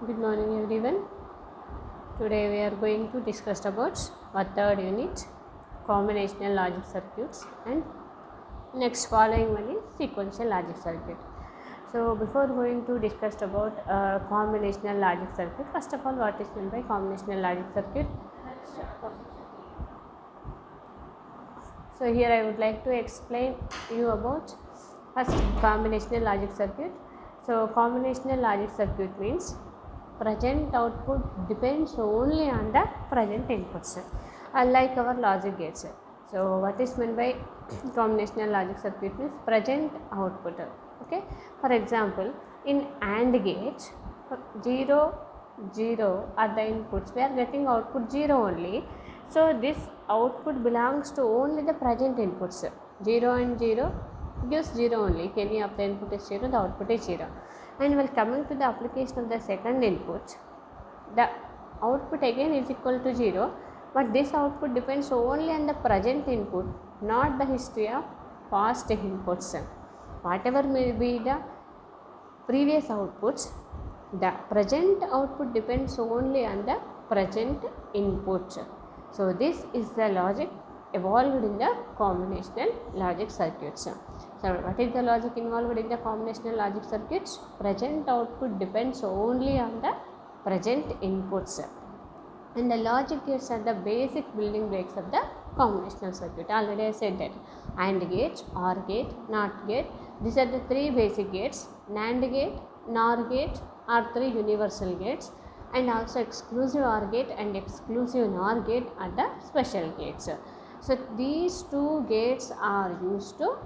Good morning everyone. Today we are going to discuss about our third unit, combinational logic circuits, and next following one is sequential logic circuit. So before going to discuss about combinational logic circuit, first of all, what is meant by combinational logic circuit? So here I would like to explain you about first combinational logic circuit. So combinational logic circuit means present output depends only on the present inputs, unlike our logic gates. So what is meant by combinational logic circuit means present output. Okay, for example, in AND gate, 0 0 are the inputs, we are getting output 0 only. So this output belongs to only the present inputs. 0 and 0 gives 0 only. If any of the input is 0, the output is 0. And while coming to the application of the second input, the output again is equal to 0, but this output depends only on the present input, not the history of past inputs. Whatever may be the previous outputs, the present output depends only on the present input. So this is the logic evolved in the combinational logic circuits. So what is the logic involved in the combinational logic circuits? Present output depends only on the present inputs. And the logic gates are the basic building blocks of the combinational circuit. Already I said that AND gate, OR gate, NOT gate, these are the three basic gates. NAND gate, NOR gate are three universal gates, and also exclusive OR gate and exclusive NOR gate are the special gates. So these two gates are used to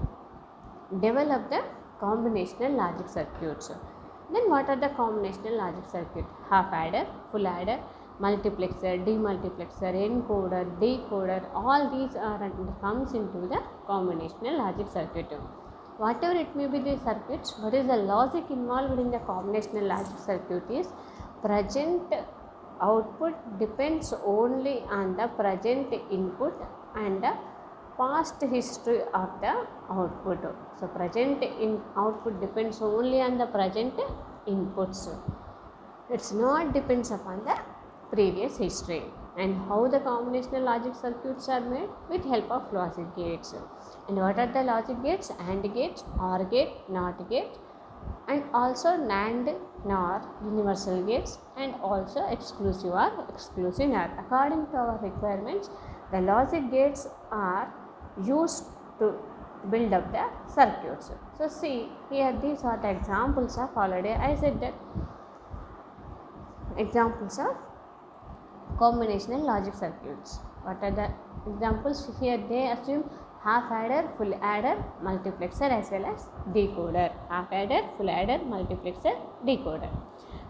develop the combinational logic circuits. Then what are the combinational logic circuit? Half adder, full adder, multiplexer, demultiplexer, encoder, decoder, all these are comes into the combinational logic circuit. Whatever it may be the circuits, what is the logic involved in the combinational logic circuit is present output depends only on the present input and the past history of the output. So present output depends only on the present inputs. It's not depends upon the previous history. And how the combinational logic circuits are made? With help of logic gates. And what are the logic gates? AND gate, OR gate, NOT gate, and also NAND, NOR, universal gates, and also exclusive or exclusive NOR. According to our requirements, the logic gates are used to build up the circuits. So see here, these are the examples of, already I said that examples of combinational logic circuits. What are the examples? Here they assume half adder, full adder, multiplexer as well as decoder. Half adder, full adder, multiplexer, decoder.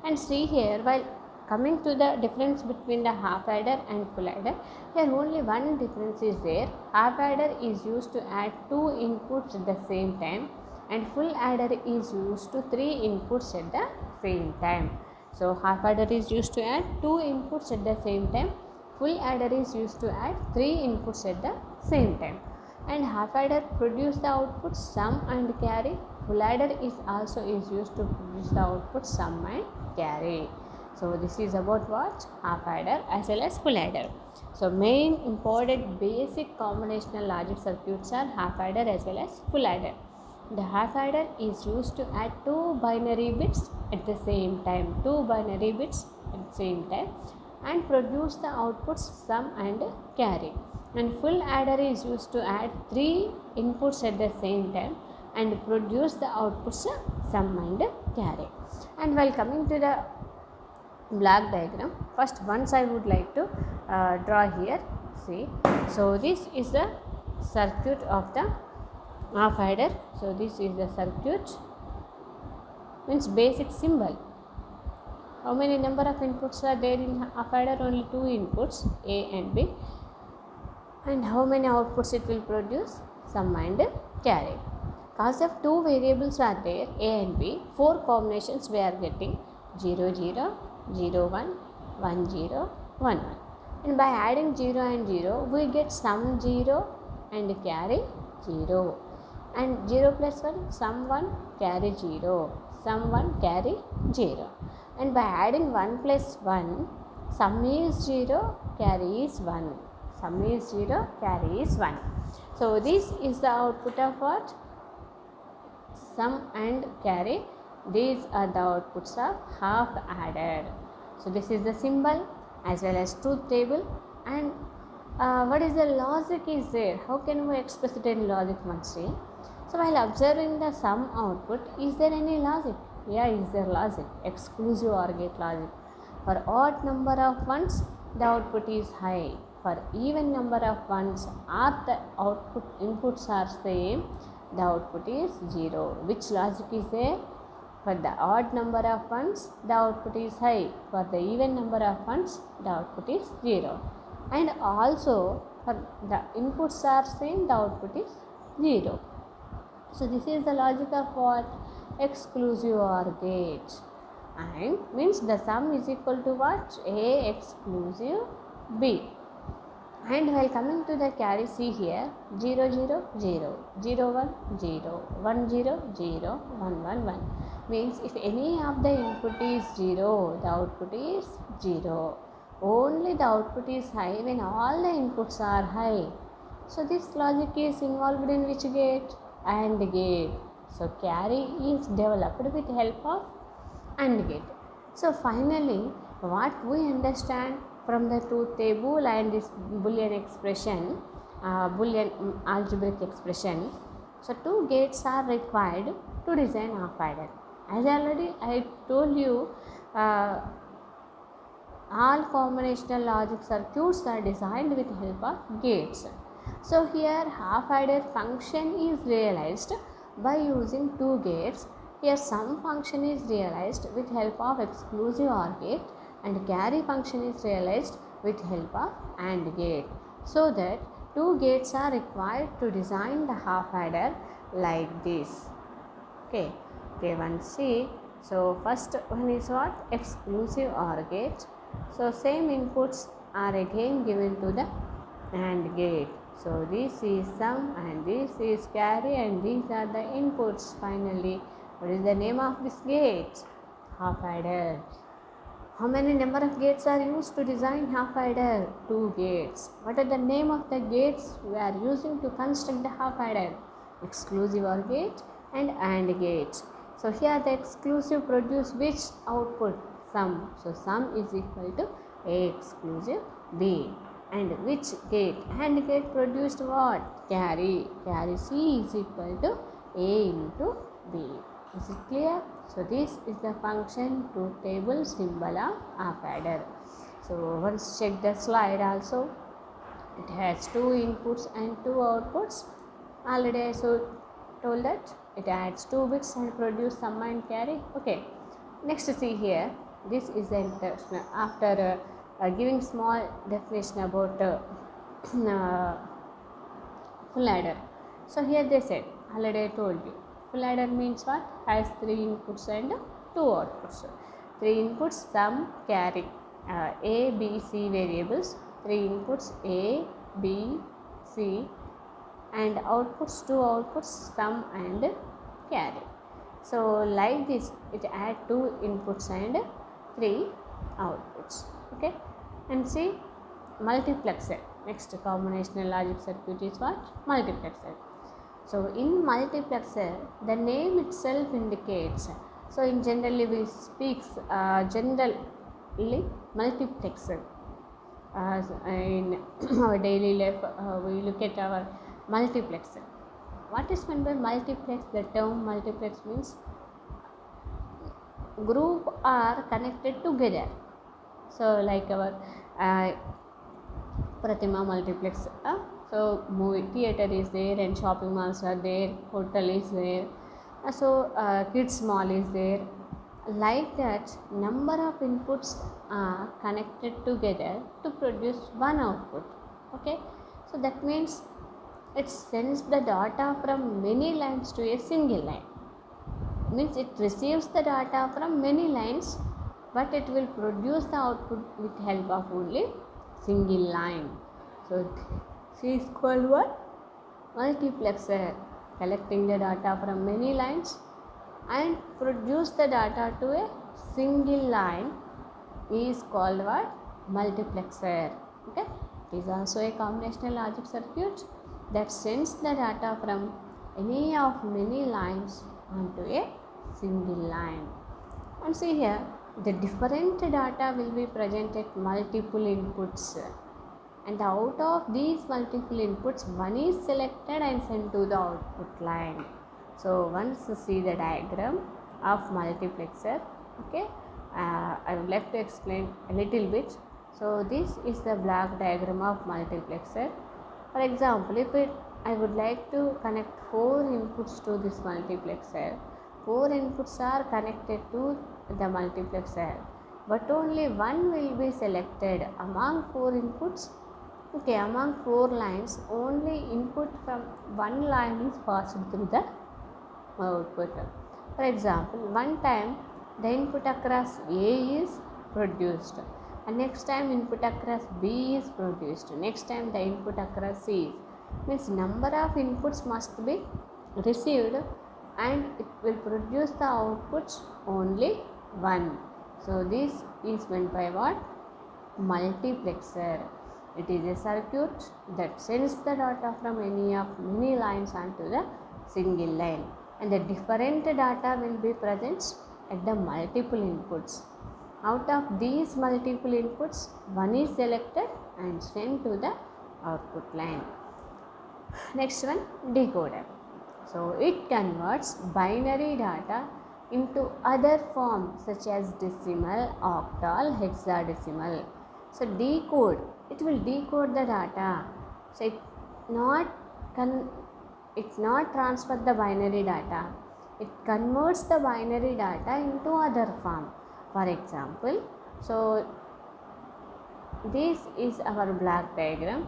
And see here, while coming to the difference between the half adder and full adder, here only one difference is there. Half adder is used to add two inputs at the same time, and full adder is used to three inputs at the same time. So half adder is used to add two inputs at the same time, full adder is used to add three inputs at the same time. And half adder produce the output sum and carry. Full adder is also used to produce the output sum and carry. So this is about what? Half adder as well as full adder. So main important basic combinational logic circuits are half adder as well as full adder. The half adder is used to add two binary bits at the same time, and produce the outputs sum and carry. And full adder is used to add three inputs at the same time and produce the outputs sum and carry. And while coming to the block diagram, first once I would like to draw here. See, so this is the circuit of the half adder. So this is the circuit, means basic symbol. How many number of inputs are there in half adder? Only two inputs, A and B. And how many outputs it will produce? Sum and carry. Cause of two variables are there, A and B, four combinations we are getting 0 0, 0 1, 1 0, 1 1. And by adding 0 and 0, we get sum 0 and carry 0. And 0 plus 1, sum 1, carry 0. Sum 1, carry 0. and by adding 1 plus 1, sum is 0, carry is 1. Sum is 0, carry is 1. So this is the output of what? Sum and carry. These are the outputs of half adder. So this is the symbol as well as truth table. And what is the logic is there? How can we express it in logic, Mansi? So while observing the sum output, is there any logic? Yeah, is there logic? Exclusive OR gate logic. For odd number of ones, the output is high. For even number of ones, or the output inputs are same, the output is 0. Which logic is there? For the odd number of ones, the output is high. For the even number of ones, the output is 0. And also, for the inputs are same, the output is 0. So this is the logic of what? Exclusive OR gate. And means the sum is equal to what? A exclusive B. And while coming to the carry, see here 0 0 0 0 1 0 1 0 0 1 1 1 means if any of the input is 0, the output is 0. Only the output is high when all the inputs are high. So this logic is involved in which gate? AND gate. So carry is developed with help of AND gate. So finally, what we understand from the truth table and this Boolean expression, Boolean algebraic expression. So two gates are required to design half adder. As already I told you, all combinational logic circuits are designed with help of gates. So here half adder function is realized by using two gates. Here sum function is realized with help of exclusive OR gate and carry function is realized with help of AND gate. So that two gates are required to design the half adder like this. Okay, one see. So first one is what? Exclusive OR gate. So same inputs are again given to the AND gate. So this is sum and this is carry and these are the inputs. Finally, what is the name of this gate? Half adder. How many number of gates are used to design half adder? Two gates. What are the name of the gates we are using to construct the half adder? Exclusive OR gate and AND gate. So here the exclusive produce which output? Sum. So sum is equal to A exclusive B. And which gate? AND gate produced what? Carry. Carry C is equal to A into B. Is it clear? So this is the function truth table symbol of half adder. So once check the slide also. It has two inputs and two outputs. Already I told that it adds 2 bits and produce sum and carry. Okay. Next see here. This is the introduction. After giving small definition about full adder. So here they said, already I told you, full adder means what? Has 3 inputs and 2 outputs. 3 inputs, sum, carry, A, B, C variables. 3 inputs A, B, C and outputs, 2 outputs, sum and carry. So like this, it add 2 inputs and 3 outputs. Okay. And see multiplexer. Next combinational logic circuit is what? Multiplexer. So in multiplexer, the name itself indicates. So in generally we speak generally multiplexer. In our daily life, we look at our multiplexer. What is meant by multiplex? The term multiplex means group are connected together. So like our Pratima multiplex. So movie theater is there and shopping malls are there, hotel is there. So kids mall is there. Like that, number of inputs are connected together to produce one output. Okay. So that means it sends the data from many lines to a single line. Means it receives the data from many lines, but it will produce the output with help of only single line. So this is called what? Multiplexer, collecting the data from many lines and produce the data to a single line is called what? Multiplexer. Okay, it is also a combinational logic circuit that sends the data from any of many lines onto a single line. And see here, the different data will be present at multiple inputs, and out of these multiple inputs, one is selected and sent to the output line. So once you see the diagram of multiplexer, okay, I would like to explain a little bit. So this is the block diagram of multiplexer. For example, I would like to connect 4 inputs to this multiplexer. 4 inputs are connected to the multiplexer, but only one will be selected among 4 inputs. Okay, among 4 lines, only input from one line is passed through the output. For example, one time the input across A is produced, and next time input across B is produced, next time the input across C is. Means number of inputs must be received and it will produce the outputs only one. So this is meant by what? Multiplexer. It is a circuit that sends the data from any of many lines onto the single line, and the different data will be present at the multiple inputs. Out of these multiple inputs, one is selected and sent to the output line. Next one, decoder. So it converts binary data into other forms such as decimal, octal, hexadecimal. So it will decode the data. So it not transfer the binary data. It converts the binary data into other form. For example, so this is our block diagram.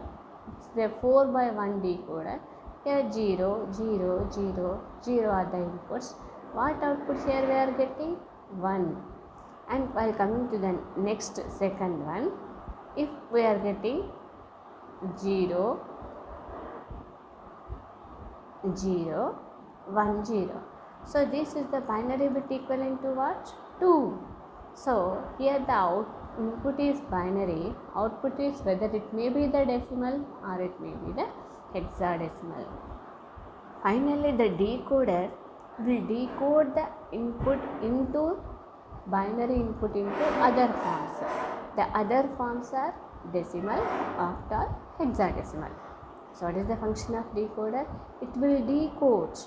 It's the 4x1 decoder. Here 0, 0, 0, 0 are the inputs. What outputs here we are getting? 1. And while coming to the next second one, if we are getting 0, 0, 1, 0. So this is the binary bit equivalent to what? 2. So here the input is binary, output is whether it may be the decimal or it may be the hexadecimal. Finally, the decoder will decode the input into binary input into other forms. The other forms are decimal, octal, hexadecimal. So what is the function of decoder? It will decode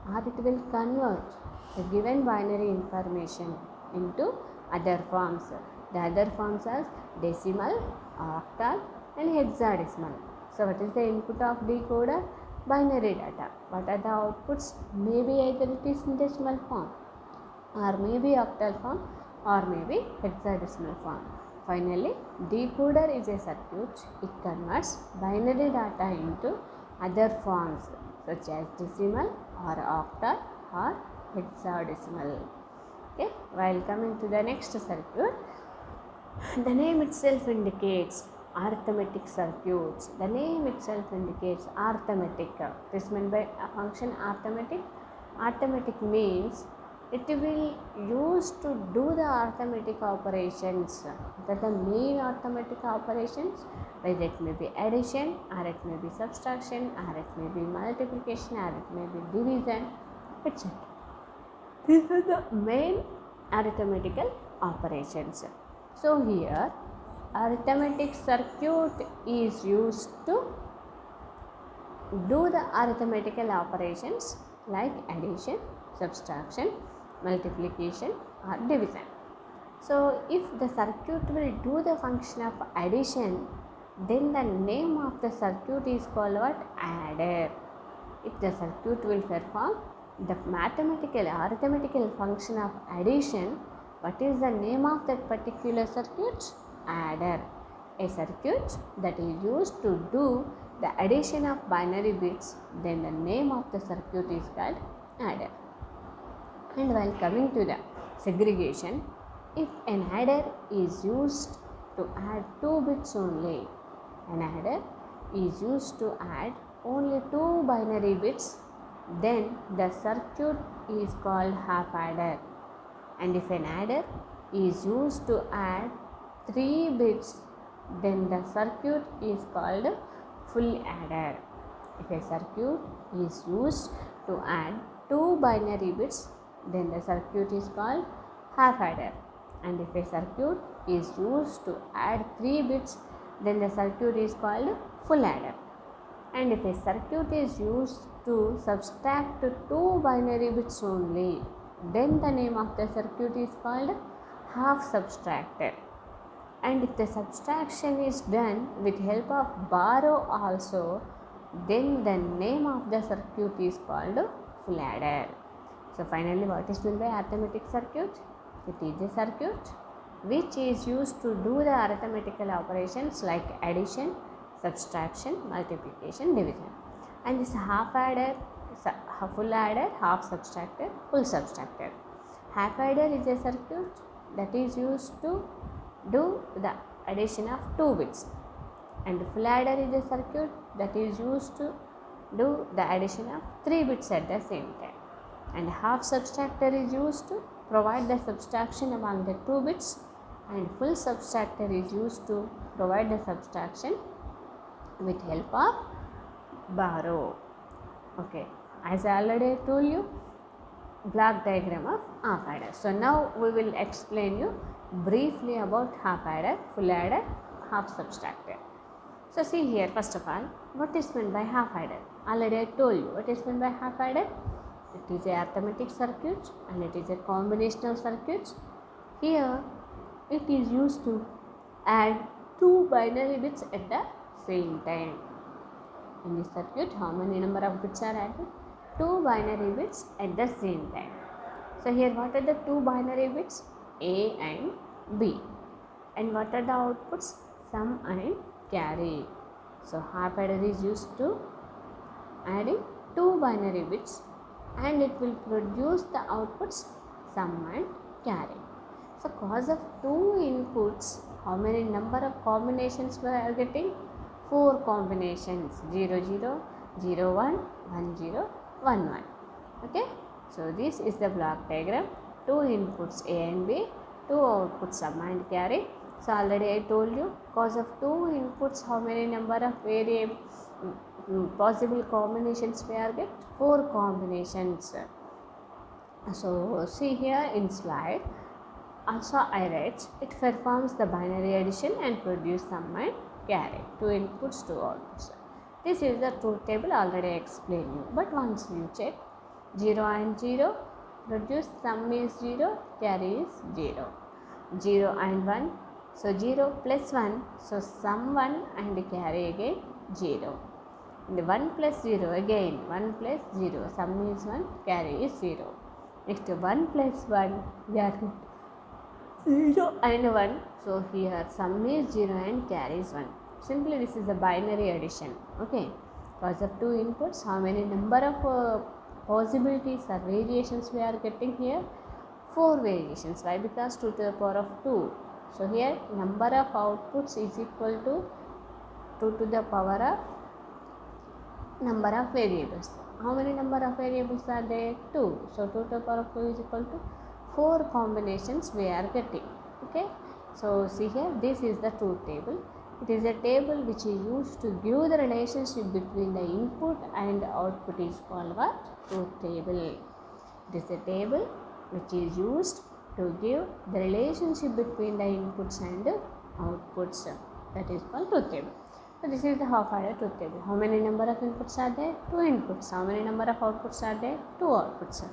or it will convert the given binary information into other forms. The other forms are decimal, octal and hexadecimal. So what is the input of decoder? Binary data. What are the outputs? Maybe either it is in decimal form or maybe octal form or maybe hexadecimal form. Finally, decoder is a circuit. It converts binary data into other forms such as decimal or octal or hexadecimal. Okay, while coming to the next circuit, the name itself indicates arithmetic circuits. The name itself indicates arithmetic. This meant by a function arithmetic. Arithmetic means it will use to do the arithmetic operations. That the main arithmetic operations, whether it may be addition or it may be subtraction or it may be multiplication or it may be division, etc. These are the main arithmetical operations. So here arithmetic circuit is used to do the arithmetical operations like addition, subtraction, multiplication or division. So if the circuit will do the function of addition, then the name of the circuit is called what? Adder. If the circuit will perform the arithmetical function of addition, what is the name of that particular circuit? Adder. A circuit that is used to do the addition of binary bits, then the name of the circuit is called adder. And while coming to the segregation, if an adder is used to add 2 bits only, an adder is used to add only 2 binary bits, then the circuit is called half adder. And if an adder is used to add 3 bits, then the circuit is called full adder. If a circuit is used to add 2 binary bits, then the circuit is called half adder. And if a circuit is used to add 3 bits, then the circuit is called full adder. And if a circuit is used to subtract 2 binary bits only, then the name of the circuit is called half subtractor. And if the subtraction is done with help of borrow also, then the name of the circuit is called full adder. So finally, what is meant by arithmetic circuit? It is a circuit which is used to do the arithmetical operations like addition, subtraction, multiplication, division. And this half adder, full adder, half subtractor, full subtractor. Half adder is a circuit that is used to do the addition of 2 bits, and full adder is a circuit that is used to do the addition of 3 bits at the same time, and half subtractor is used to provide the subtraction among the 2 bits, and full subtractor is used to provide the subtraction with help of borrow. Okay, as I already told you, block diagram of half adder. So now we will explain you briefly about half adder, full adder, half subtractor. So see here, first of all, what is meant by half adder? Already I told you what is meant by half adder. It is a arithmetic circuit and it is a combinational circuit. Here it is used to add 2 binary bits at the same time. In this circuit, how many number of bits are added? 2 binary bits at the same time. So here what are the 2 binary bits? A and B. And what are the outputs? Sum and carry. So half adder is used to adding 2 binary bits and it will produce the outputs sum and carry. So cause of 2 inputs, how many number of combinations we are getting? 4 combinations, 0 0, 0 1, 1 0, 1 1. Okay, so this is the block diagram. 2 inputs A and B, 2 outputs sum and carry. So already I told you, cause of 2 inputs, how many number of variable possible combinations we are get? 4 combinations. So see here in slide, also I write, it performs the binary addition and produce sum and carry. 2 inputs, 2 outputs. This is the truth table, already I explained you. But once you check, 0 and 0 produce sum is 0, carry is 0. 0 and 1, so 0 plus 1, so sum 1 and carry again 0. And 1 plus 0 again, 1 plus 0, sum is 1, carry is 0. Next 1 plus 1, we are 0 and 1, so here sum is 0 and carry is 1. Simply this is a binary addition. Okay, because of 2 inputs, how many number of possibilities or variations we are getting here? 4 variations. Why? Because 2 to the power of 2. So here number of outputs is equal to 2 to the power of number of variables. How many number of variables are there? 2. So 2 to the power of 2 is equal to 4 combinations we are getting. Okay, so see here, this is the truth table. It is a table which is used to give the relationship between the input and output is called what? Truth table. It is a table which is used to give the relationship between the inputs and outputs. That is called truth table. So this is the half adder truth table. How many number of inputs are there? 2 inputs. How many number of outputs are there? 2 outputs.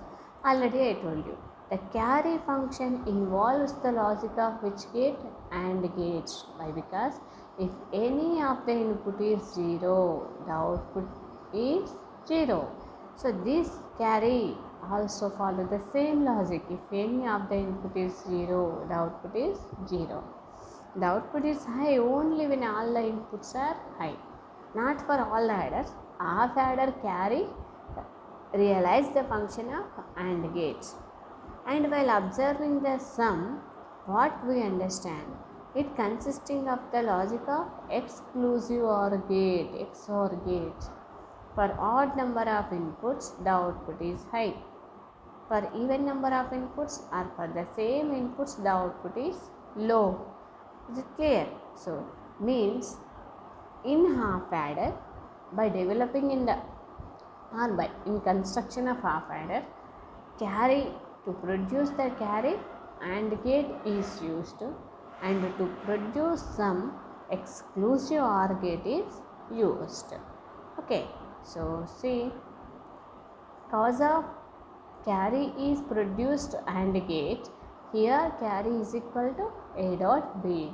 Already I told you. The carry function involves the logic of which gate? AND gates. Why? Because if any of the input is 0, the output is 0. So this carry also follow the same logic. If any of the input is 0, the output is 0. The output is high only when all the inputs are high. Not for all the adders. Half adder carry realize the function of AND gates. And while observing the sum, what we understand? It consisting of the logic of exclusive OR gate, XOR gate. For odd number of inputs, the output is high. for even number of inputs or for the same inputs the output is low. Is it clear? So means in half adder, by developing in the or by in construction of half adder, carry to produce the carry AND gate is used, and to produce some exclusive OR gate is used. Okay, so see, cause of carry is produced AND gate, here carry is equal to A dot B.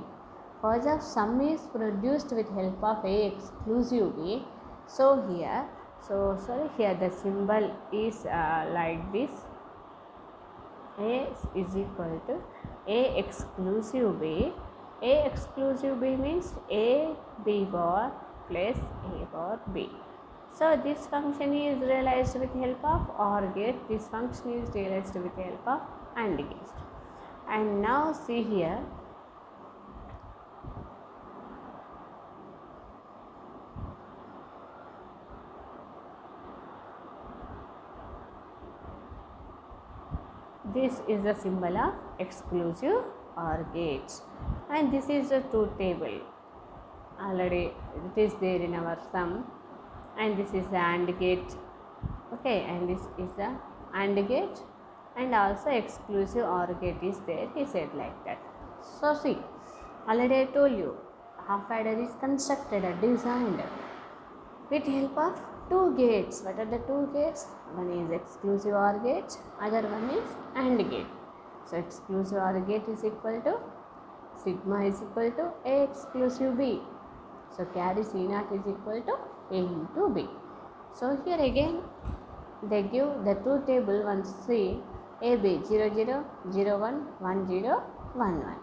Cause of sum is produced with help of A exclusive B. So here, here the symbol is like this. A is equal to A exclusive B. A exclusive B means A B bar plus A bar B. So this function is realized with help of OR gate. This function is realized with help of AND gate. And now see here, this is the symbol of exclusive OR gate, and this is the truth table. Already it is there in our sum, and this is the AND gate. Okay, and this is the AND gate, and also exclusive OR gate is there. He said like that. So see, already I told you, half adder is constructed or designed with help of two gates. What are the two gates? One is exclusive OR gate, other one is AND gate. So exclusive OR gate is equal to sigma is equal to A exclusive B. So carry C0 is equal to A into B. So here again they give the truth table. Once see AB 0 0 0 1 1 0 1 1.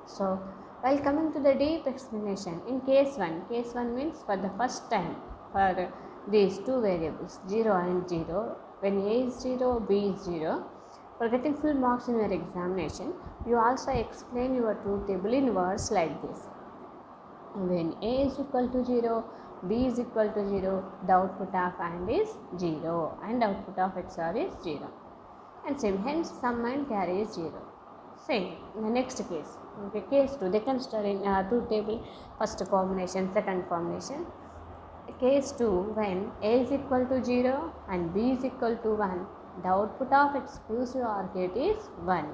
So while coming to the deep explanation, in case 1 means for the first time for these two variables 0 and 0, when A is 0, B is 0, for getting full marks in your examination, you also explain your truth table in words like this. When A is equal to 0, B is equal to 0, the output of AND is 0 and output of XOR is 0. And same, hence sum and carry is 0. Same in the next case. Okay, case 2, they consider in truth table first combination, second combination. Case 2, when A is equal to 0 and B is equal to 1, the output of exclusive OR gate is 1,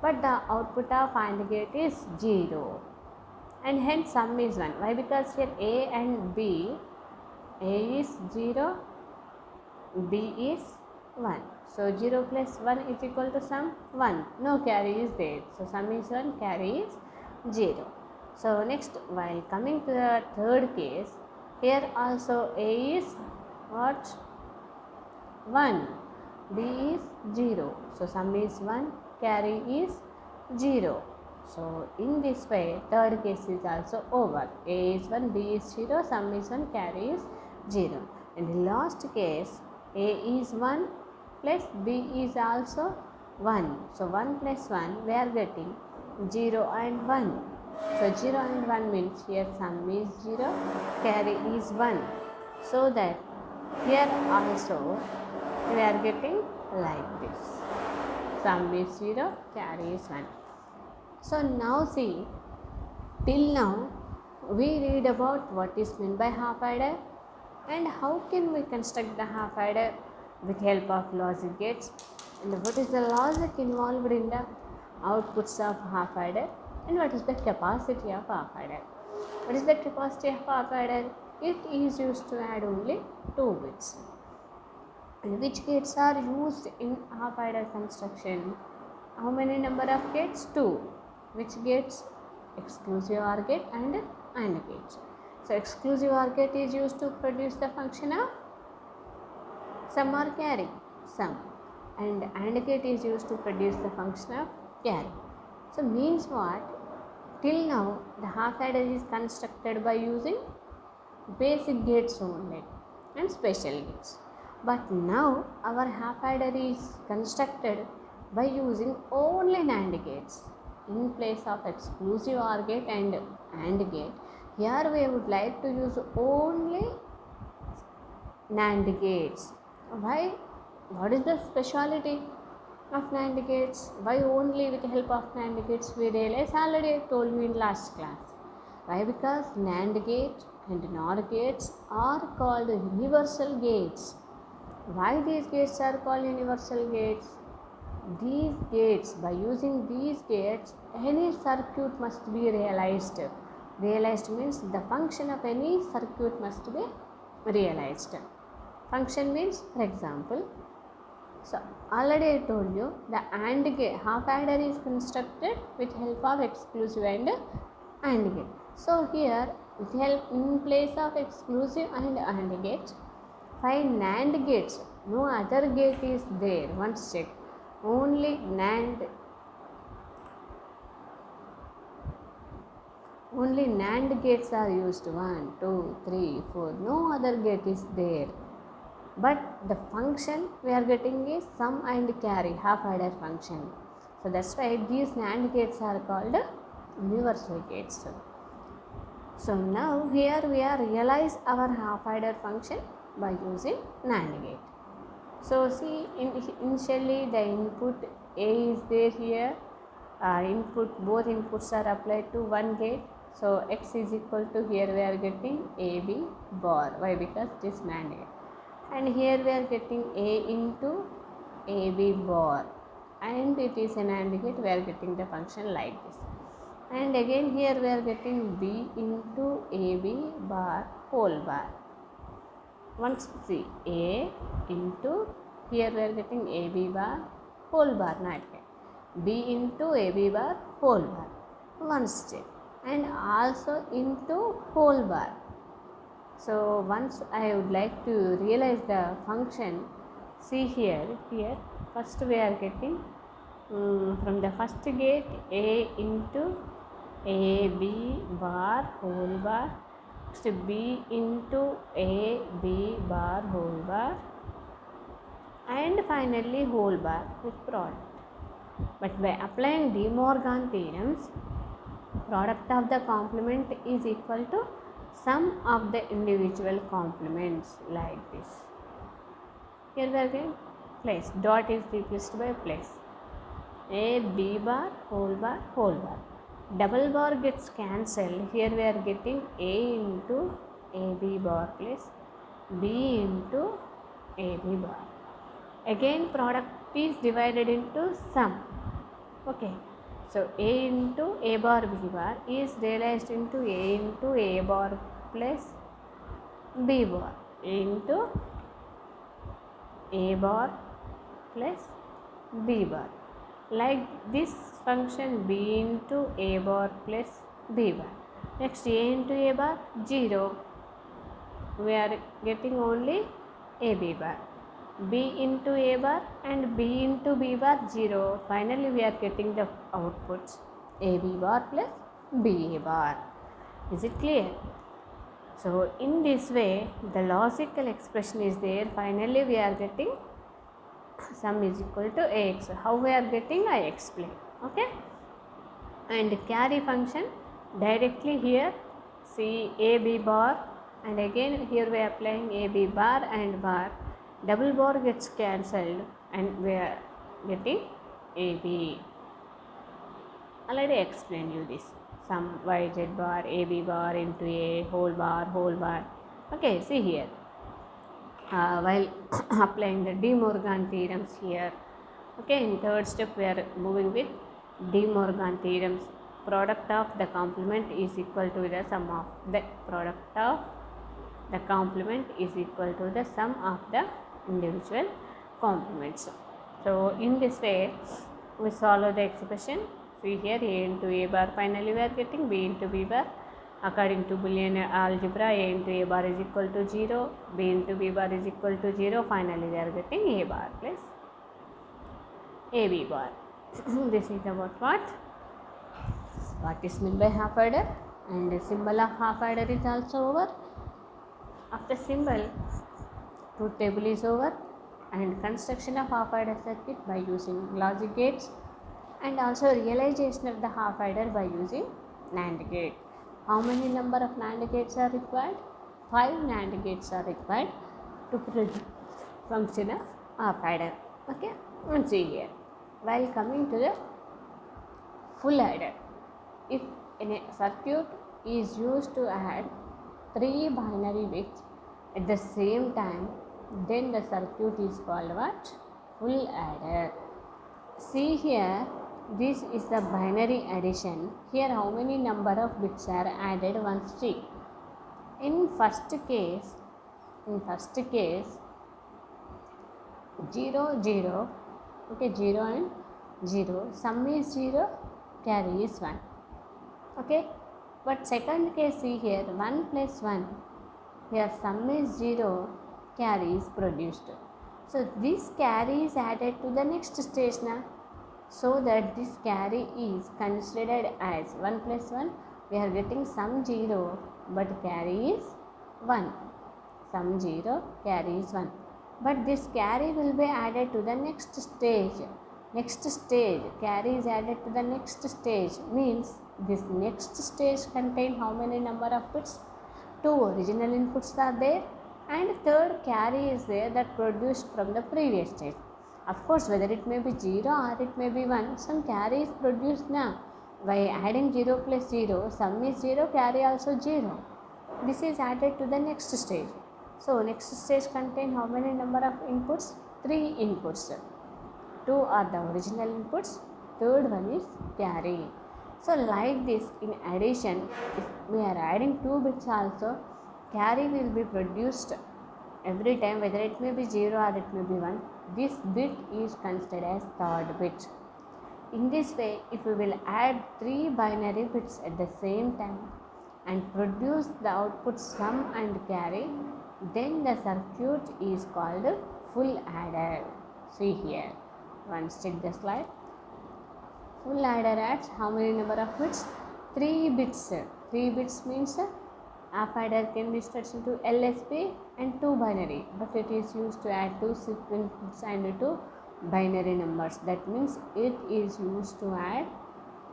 but the output of AND gate is 0, and hence sum is 1. Why? Because here A and B, A is 0, B is 1. So 0 plus 1 is equal to sum 1. No carry is there. So sum is 1, carry is 0. So next, while coming to the third case, here also A is what? 1. B is 0. So sum is 1, carry is 0. So in this way, third case is also over. A is 1, B is 0, sum is 1, carry is 0. In the last case, A is 1 plus B is also 1. So 1 plus 1, we are getting 0 and 1. So 0 and 1 means here sum is 0, carry is 1. So that here also we are getting like this. Sum is 0, carry is 1. So now see, till now we read about what is meant by half adder and how can we construct the half adder with help of logic gates, and what is the logic involved in the outputs of half adder, and what is the capacity of half adder. What is the capacity of half adder? It is used to add only 2 bits. And which gates are used in half adder construction? How many number of gates? 2. Which gates? Exclusive OR gate and AND gate. So exclusive OR gate is used to produce the function of sum or carry, sum, and AND gate is used to produce the function of carry. So means what? Till now the half adder is constructed by using basic gates only and special gates. But now our half adder is constructed by using only NAND gates in place of exclusive OR gate and AND gate. Here we would like to use only NAND gates. Why? What is the speciality of NAND gates? Why only with the help of NAND gates we realize? Already I told you in last class. Why? Because NAND gate and NOR gates are called universal gates. Why these gates are called universal gates? These gates, by using these gates, any circuit must be realized. Realized means the function of any circuit must be realized. Function means, for example, so already I told you the AND gate, half adder is constructed with help of exclusive and AND gate. So here with help in place of exclusive and AND gate, find NAND gates. No other gate is there. Once check. Only NAND gates are used. 1, 2, 3, 4. No other gate is there. But the function we are getting is sum and carry, half adder function. So that's why these NAND gates are called universal gates. So now here we are realize our half adder function by using NAND gate. So see, initially the input A is there here. Both inputs are applied to one gate. So X is equal to, here we are getting AB bar. Why? Because it is NAND gate. And here we are getting A into AB bar. And it is an AND gate, we are getting the function like this. And again here we are getting B into AB bar whole bar. Once see, A into, here we are getting AB bar whole bar, not B into AB bar whole bar, one step, and also into whole bar. So once I would like to realize the function, see here first we are getting from the first gate A into AB bar whole bar, next B into AB bar whole bar, and finally whole bar with product. But by applying De Morgan theorems, product of the complement is equal to sum of the individual complements, like this. Here we are getting place, dot is replaced by place. A B bar whole bar whole bar. Double bar gets cancelled. Here we are getting A into AB bar plus B into AB bar. Again product is divided into sum. Okay. So A into A bar B bar is realized into A into A bar plus B bar into A bar plus B bar. Like this function, B into A bar plus B bar. Next A into A bar 0. We are getting only AB bar. B into A bar and B into B bar 0. Finally we are getting the outputs AB bar plus BA bar. Is it clear? So in this way the logical expression is there. Finally we are getting sum is equal to AX. How we are getting, I explain. Okay. And carry function directly here, see AB bar, and again here we are applying AB bar and bar. Double bar gets cancelled and we are getting AB. Already explained you this. Sum YZ bar, AB bar into A whole bar. Okay, see here. While applying the De Morgan theorems here. Okay, in third step we are moving with De Morgan theorems. Product of the complement is equal to the sum of the product of the complement is equal to the sum of the individual complements. So in this way we solve the expression. See here A into A bar, finally we are getting B into B bar. According to Boolean algebra, A into A bar is equal to 0, B into B bar is equal to 0. Finally we are getting A bar plus AB bar. This is about what is meant by half adder, and the symbol of half adder is also over. After symbol, truth table is over, and construction of half adder circuit by using logic gates, and also realization of the half adder by using NAND gate. How many number of NAND gates are required? 5 NAND gates are required to predict function of half adder. Okay, and see here, while coming to the full adder, if in a circuit is used to add 3 binary bits at the same time, then the circuit is called what? Full adder. See here, this is the binary addition. Here how many number of bits are added? Once see. In first case 0 0, okay, 0 and 0, sum is 0, carry is 1. Okay, but second case, see here, 1 plus 1, here sum is 0, carry is produced. So this carry is added to the next stage now, so that this carry is considered as 1 plus 1, we are getting sum 0 but carry is 1, sum 0, carry is 1, but this carry will be added to the next stage. Carry is added to the next stage, means this next stage contain how many number of bits? 2 original inputs are there and third carry is there that produced from the previous stage. Of course, whether it may be 0 or it may be 1, some carry is produced now. By adding 0 plus 0, sum is 0, carry also 0. This is added to the next stage. So next stage contain how many number of inputs? 3 inputs. 2 are the original inputs, third one is carry. So like this, in addition, if we are adding 2 bits also, carry will be produced every time, whether it may be 0 or it may be 1. This bit is considered as third bit. In this way, if we will add 3 binary bits at the same time and produce the output sum and carry, then the circuit is called full adder. See here, once check the slide. Full adder adds how many number of bits? 3 bits. 3 bits means half adder can be stretched into LSB and 2 binary, but it is used to add 2 sequence bits and 2 binary numbers. That means it is used to add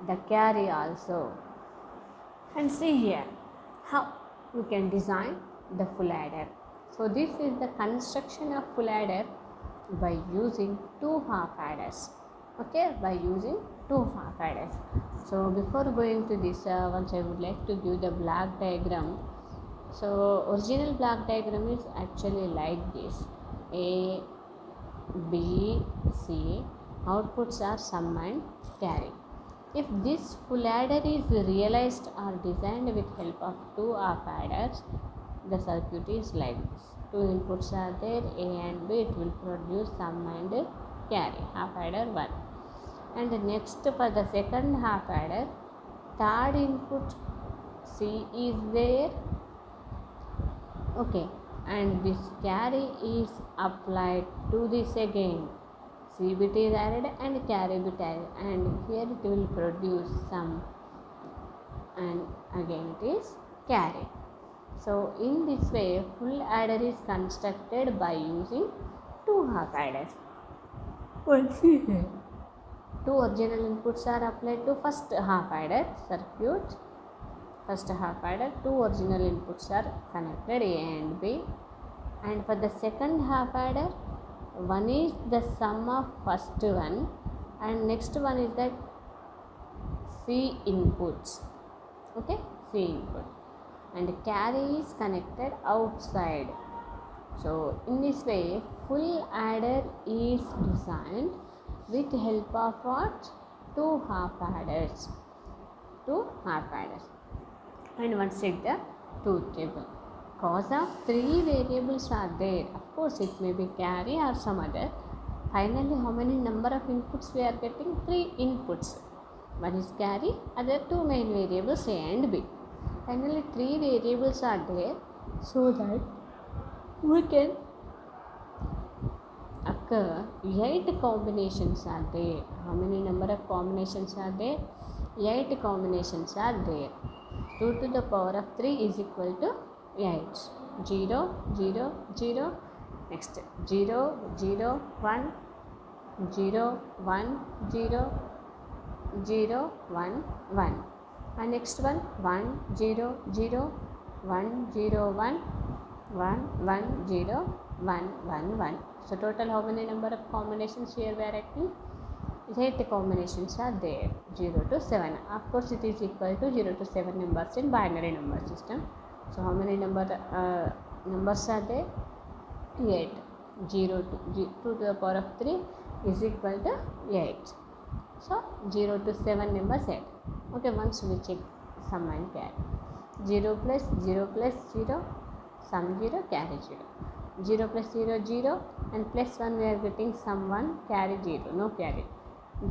the carry also. And see here how you can design the full adder. So this is the construction of full adder by using 2 half adders. Okay, by using 2 half adders. So before going to this, once I would like to give the block diagram. So original block diagram is actually like this: A, B, C. Outputs are sum and carry. If this full adder is realized or designed with help of 2 half adders, the circuit is like this. 2 inputs are there, A and B. It will produce sum and carry, half adder 1. And next, for the second half adder, third input C is there. Okay, and this carry is applied to this again. C bit is added and carry bit added, and here it will produce sum and again it is carry. So in this way, full adder is constructed by using 2 half adders. See here, 2 original inputs are applied to first half adder circuit. First half adder, 2 original inputs are connected, A and B. And for the second half adder, one is the sum of first one and next one is that C inputs. Okay, C input. And carry is connected outside. So in this way, full adder is designed with help of what? 2 half adders. 2 half adders. And once check the truth table. Cause of 3 variables are there. Of course, it may be carry or some other. Finally, how many number of inputs we are getting? 3 inputs. One is carry, other 2 main variables A and B. Finally, 3 variables are there, so that we can occur 8 combinations are there. How many number of combinations are there? 8 combinations are there. 2 to the power of 3 is equal to 8. 0, 0, 0. Next 0, 0, 1, 0, 1, 0, 0, 1, 1. And next one 1, 0, 0, 1, 0, 1, 1, 1, 0, 1 1 1. So total how many number of combinations here we are acting? 8 combinations are there, 0 to 7. Of course it is equal to 0 to 7 numbers in binary number system. So how many numbers are there? 8. 0 to 2 to the power of 3 is equal to 8. So 0 to 7 numbers 8. Okay, once we check sum and carry. 0 plus 0 plus 0, sum 0, carry 0. 0 plus 0, 0, and plus 1 we are getting sum 1, carry 0, no carry.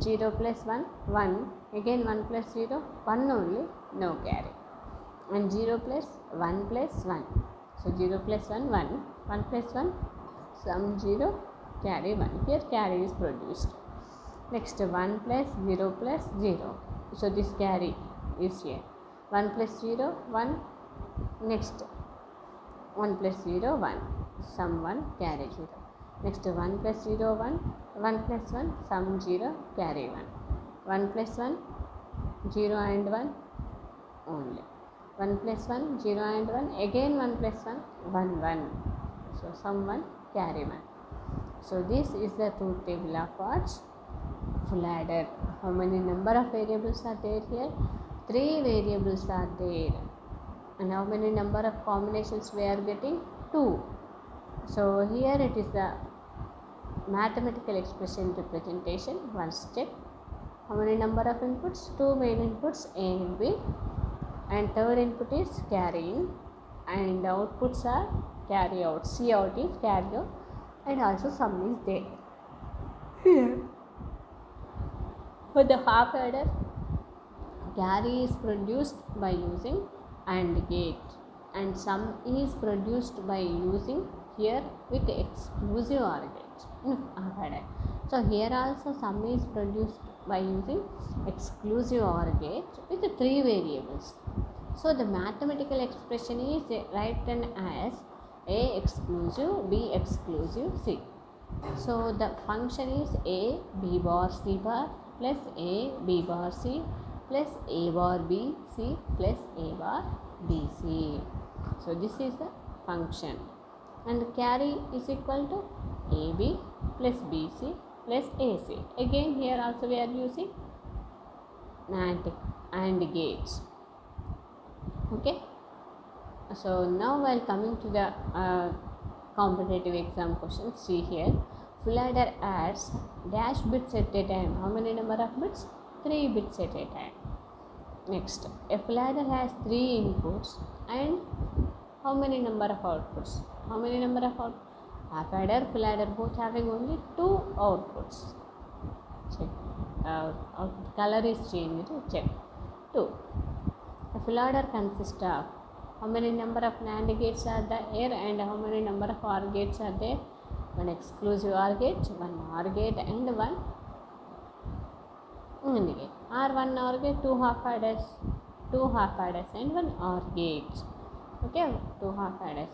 0 plus 1, 1, again 1 plus 0, 1 only, no carry. And 0 plus 1 plus 1. So 0 plus 1, 1, 1 plus 1, sum 0, carry 1. Here carry is produced. Next 1 plus 0 plus 0. So this carry is here. 1 plus 0, 1. Next 1 plus 0, 1. Sum 1, carry 0. Next 1 plus 0, 1. 1 plus 1, sum 0, carry 1. 1 plus 1, 0 and 1 only. 1 plus 1, 0 and 1. Again 1 plus 1, 1, 1. So sum 1, carry 1. So this is the truth table of what? Full adder. How many number of variables are there here? 3 variables are there. And how many number of combinations we are getting? 2. So here it is the mathematical expression representation. One step. How many number of inputs? 2 main inputs, A and B. And third input is carry in. And outputs are carry out. C out is carry out. And also sum is there. Here. For the half adder, carry is produced by using AND gate, and sum is produced by using here with exclusive OR gate in half adder. So here also sum is produced by using exclusive OR gate with 3 variables. So the mathematical expression is written as A exclusive, B exclusive, C. So the function is A B bar C bar plus A B bar C plus A bar B C plus A bar B C. So this is the function, and carry is equal to AB plus BC plus AC. Again here also we are using AND gates. Okay. So now while coming to the competitive exam question, see here, full adder adds dash bits at a time. How many number of bits? 3 bits at a time. Next, a full adder has 3 inputs and how many number of outputs? How many number of outputs? Half adder, full adder both having only 2 outputs. Check. Color is changed. Check. 2. A full adder consists of how many number of NAND gates are there and how many number of OR gates are there? 1 exclusive OR gate, 1 OR gate and 1 AND gate. R1 OR gate, 2 half adders and 1 OR gate. Okay, 2 half adders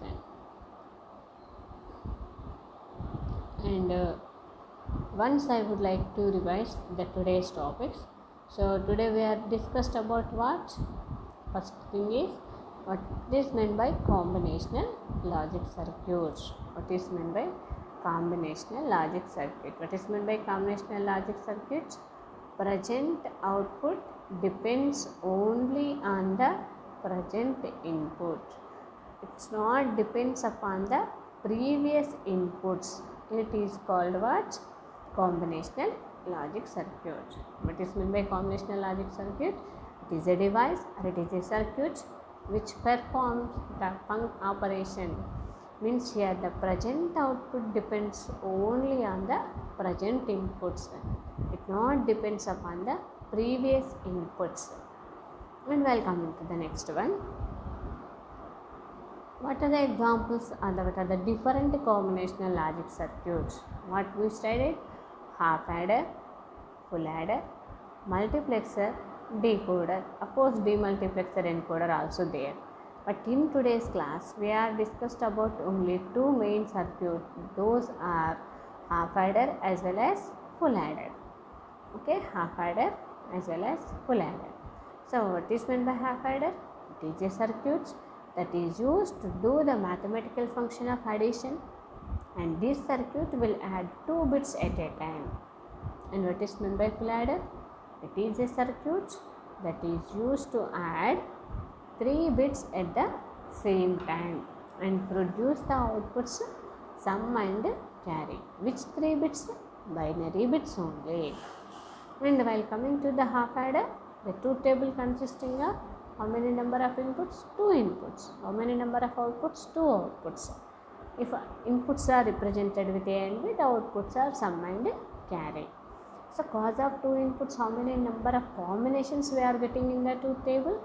and once I would like to revise the today's topics. So today we are discussed about what? First thing is what is meant by combinational logic circuits. What is meant by combinational logic circuit? What is meant by combinational logic circuits? Present output depends only on the present input. It's not depends upon the previous inputs. It is called what? Combinational logic circuit. What is meant by combinational logic circuit? It is a device or it is a circuit which performs the func operation. Means here the present output depends only on the present inputs. It not depends upon the previous inputs. And we'll come into the next one. What are the examples or what are the different combinational logic circuits? What we studied? Half adder, full adder, multiplexer, decoder. Of course, demultiplexer, encoder also there. But in today's class, we are discussed about only 2 main circuits. Those are half adder as well as full adder. Okay, half adder as well as full adder. So, what is meant by half adder? It is a circuit that is used to do the mathematical function of addition and this circuit will add 2 bits at a time. And what is meant by full adder? It is a circuit that is used to add 3 bits at the same time and produce the outputs sum and carry. Which 3 bits? Binary bits only. And while coming to the half adder, the truth table consisting of how many number of inputs? 2 inputs. How many number of outputs? 2 outputs. If inputs are represented with A and B, the outputs are sum and carry. So cause of 2 inputs, how many number of combinations we are getting in the truth table?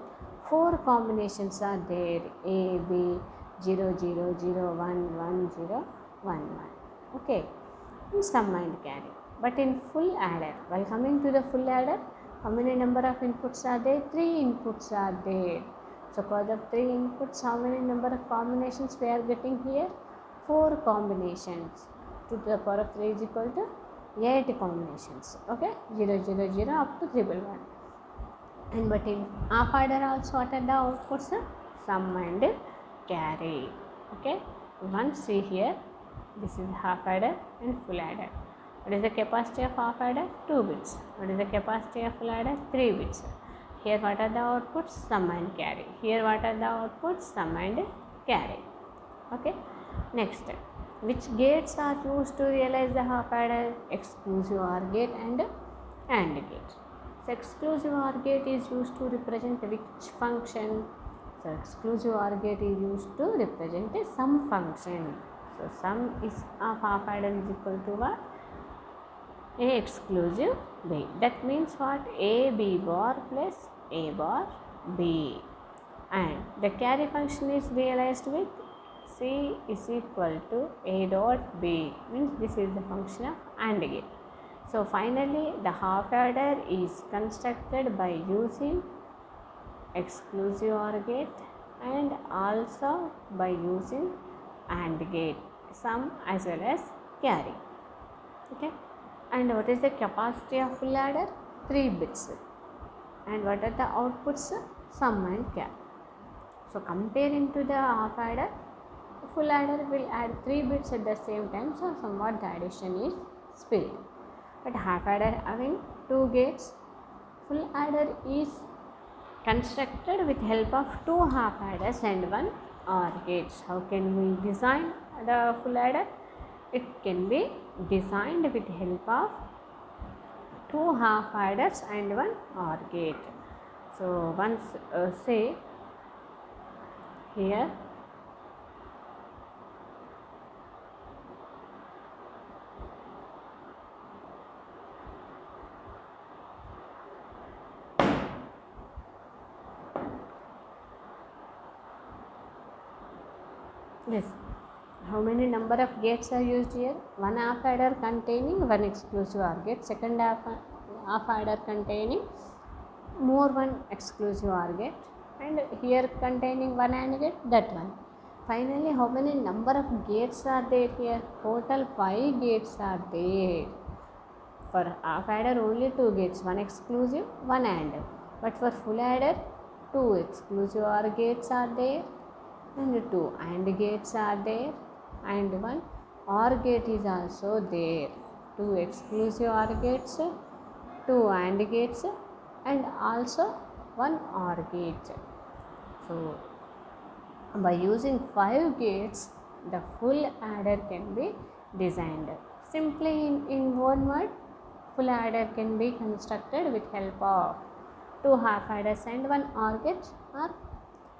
4 combinations are there. A, B, 0, 0, 0, 1, 1, 0, 1, 1. Okay. And sum and carry. But in full adder, while coming to the full adder, how many number of inputs are there? 3 inputs are there. So cause of 3 inputs, how many number of combinations we are getting here? 4 combinations. 2 to the power of 3 is equal to 8 combinations. Okay, 0, 0, 0 up to 111. And but in half adder also, what are the outputs? Sum and carry. Okay, once see here, this is half adder and full adder. What is the capacity of half adder? 2 bits. What is the capacity of full adder? 3 bits. Here what are the outputs? Sum and carry. Here what are the outputs? Sum and carry. Okay. Next, which gates are used to realize the half adder? Exclusive OR gate and AND gate. So exclusive OR gate is used to represent which function? So exclusive OR gate is used to represent a sum function. So sum is of half adder is equal to what? A exclusive B. That means what? A B bar plus A bar B. And the carry function is realized with C is equal to A dot B. Means this is the function of AND gate. So finally the half adder is constructed by using exclusive OR gate and also by using AND gate, sum as well as carry. Okay. And what is the capacity of full adder? 3 bits. And what are the outputs? Sum and carry. So comparing to the half adder, full adder will add 3 bits at the same time, so somewhat the addition is speed. But half adder having 2 gates, full adder is constructed with help of 2 half adders and 1 OR gates. How can we design the full adder? It can be designed with help of 2 half adders and 1 OR gate. So once say here this. How many number of gates are used here? One half adder containing one exclusive OR gate, second half adder containing more one exclusive OR gate, and here containing one AND gate, that one. Finally, how many number of gates are there here? Total 5 gates are there. For half adder only 2 gates, one exclusive, one AND. But for full adder, 2 exclusive OR gates are there and 2 AND gates are there, and one OR gate is also there. 2 exclusive OR gates, 2 AND gates, and also one OR gate. So by using 5 gates, the full adder can be designed. Simply in one word, full adder can be constructed with help of 2 half adders and 1 OR gate or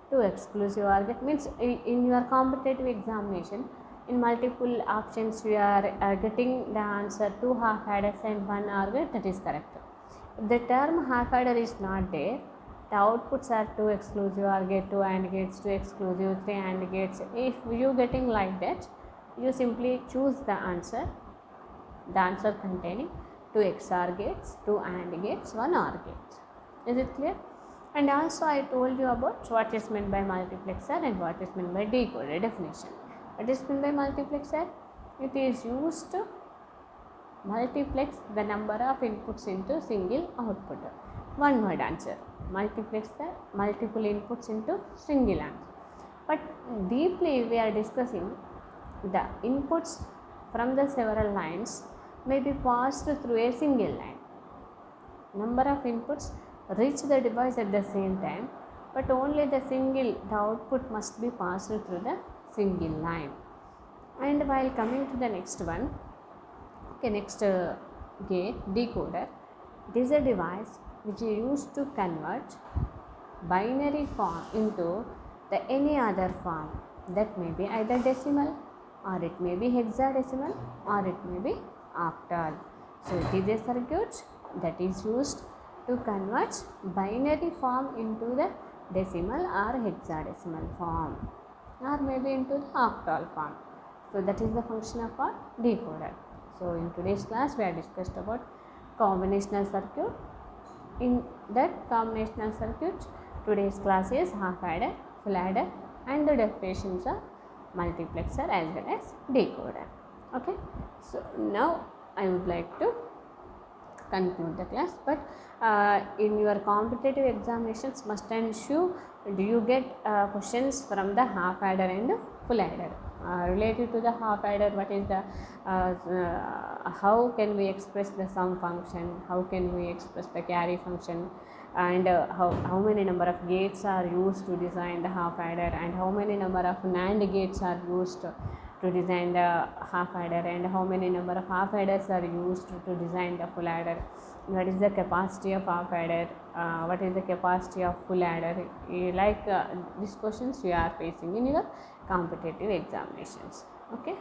2 exclusive OR gate. Means in your competitive examination, in multiple options we are getting the answer 2 half adders and 1 OR gate, that is correct. If the term half adder is not there, the outputs are 2 exclusive OR gate, 2 AND gates, 2 exclusive, 3 AND gates. If you getting like that, you simply choose the answer containing 2 XOR gates, 2 AND gates, 1 OR gate. Is it clear? And also I told you about what is meant by multiplexer and what is meant by decoder definition. What is meant by multiplexer? It is used to multiplex the number of inputs into single output. One word answer. Multiplex the multiple inputs into single answer. But deeply we are discussing the inputs from the several lines may be passed through a single line. Number of inputs reach the device at the same time, but only the output must be passed through the single line. And while coming to the next one, okay, next gate decoder. It is a device which is used to convert binary form into the any other form, that may be either decimal, or it may be hexadecimal, or it may be octal. So it is a circuit that is used to convert binary form into the decimal or hexadecimal form, or maybe into the octal form. So that is the function of our decoder. So in today's class we have discussed about combinational circuit. In that combinational circuit, today's class is half adder, full adder, and the definitions of multiplexer as well as decoder. Okay, so now I would like to conclude the class, but in your competitive examinations must ensure do you get questions from the half adder and full adder. Related to the half adder, what is the how can we express the sum function, how can we express the carry function, and how many number of gates are used to design the half adder, and how many number of NAND gates are used to design the half adder, and how many number of half adders are used to design the full adder. What is the capacity of half adder, what is the capacity of full adder, like these questions you are facing in your competitive examinations. Okay.